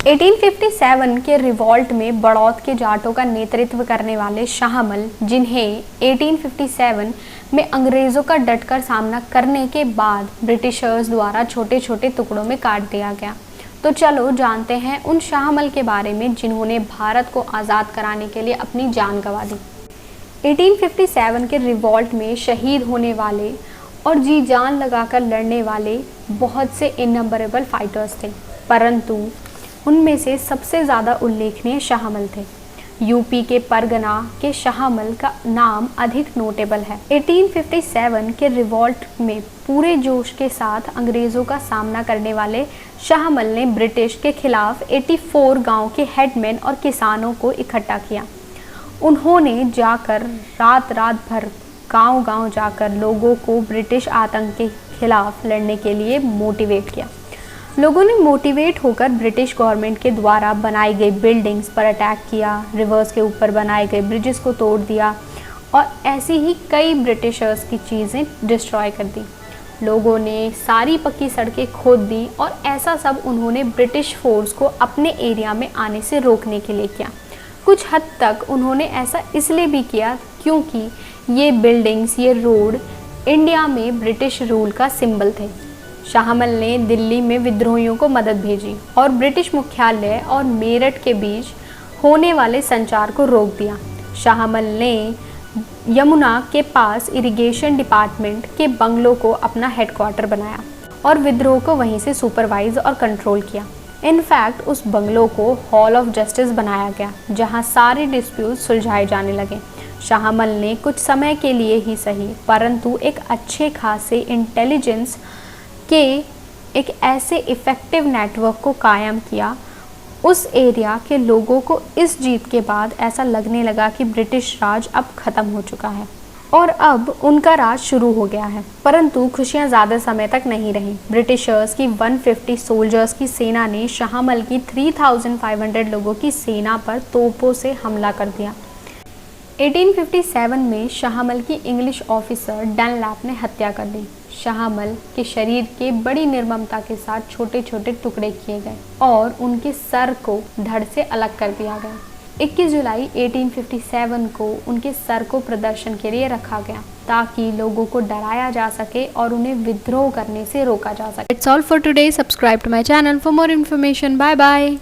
1857 के रिवॉल्ट में बड़ौत के जाटों का नेतृत्व करने वाले शाहमल, जिन्हें 1857 में अंग्रेज़ों का डटकर सामना करने के बाद ब्रिटिशर्स द्वारा छोटे छोटे टुकड़ों में काट दिया गया। तो चलो जानते हैं उन शाहमल के बारे में जिन्होंने भारत को आज़ाद कराने के लिए अपनी जान गंवा दी। 1857 के रिवॉल्ट में शहीद होने वाले और जी जान लगाकर लड़ने वाले बहुत से इननंबरेबल फाइटर्स थे, परंतु उनमें से सबसे ज़्यादा उल्लेखनीय शाहमल थे। यूपी के परगना के शाहमल का नाम अधिक नोटेबल है। 1857 के रिवॉल्ट में पूरे जोश के साथ अंग्रेज़ों का सामना करने वाले शाहमल ने ब्रिटिश के खिलाफ 84 गांव के हेडमैन और किसानों को इकट्ठा किया। उन्होंने जाकर रात भर गांव-गांव जाकर लोगों को ब्रिटिश आतंक के खिलाफ लड़ने के लिए मोटिवेट किया। लोगों ने मोटिवेट होकर ब्रिटिश गवर्नमेंट के द्वारा बनाई गई बिल्डिंग्स पर अटैक किया, रिवर्स के ऊपर बनाए गए ब्रिजेस को तोड़ दिया और ऐसी ही कई ब्रिटिशर्स की चीज़ें डिस्ट्रॉय कर दी। लोगों ने सारी पक्की सड़कें खोद दी और ऐसा सब उन्होंने ब्रिटिश फोर्स को अपने एरिया में आने से रोकने के लिए किया। कुछ हद तक उन्होंने ऐसा इसलिए भी किया क्योंकि ये बिल्डिंग्स, ये रोड इंडिया में ब्रिटिश रूल का सिंबल थे। शाहमल ने दिल्ली में विद्रोहियों को मदद भेजी और ब्रिटिश मुख्यालय और मेरठ के बीच होने वाले संचार को रोक दिया। शाहमल ने यमुना के पास इरिगेशन डिपार्टमेंट के बंगलों को अपना हेडक्वार्टर बनाया और विद्रोह को वहीं से सुपरवाइज और कंट्रोल किया। इनफैक्ट उस बंगलों को हॉल ऑफ जस्टिस बनाया गया, जहां सारे डिस्प्यूट सुलझाए जाने लगे। शाहमल ने कुछ समय के लिए ही सही, परंतु एक अच्छे खासे इंटेलिजेंस के एक ऐसे इफ़ेक्टिव नेटवर्क को कायम किया। उस एरिया के लोगों को इस जीत के बाद ऐसा लगने लगा कि ब्रिटिश राज अब ख़त्म हो चुका है और अब उनका राज शुरू हो गया है। परंतु खुशियां ज़्यादा समय तक नहीं रहीं। ब्रिटिशर्स की 150 सोल्जर्स की सेना ने शाहमल की 3500 लोगों की सेना पर तोपों से हमला कर दिया। 1857 में शाहमल की इंग्लिश ऑफिसर डनलैप ने हत्या कर दी। शाहमल के शरीर के बड़ी निर्ममता के साथ छोटे छोटे टुकड़े किए गए और उनके सर को धड़ से अलग कर दिया गया। 21 जुलाई 1857 को उनके सर को प्रदर्शन के लिए रखा गया ताकि लोगों को डराया जा सके और उन्हें विद्रोह करने से रोका जा सके। It's all for today. Subscribe to my channel for more information. Bye bye.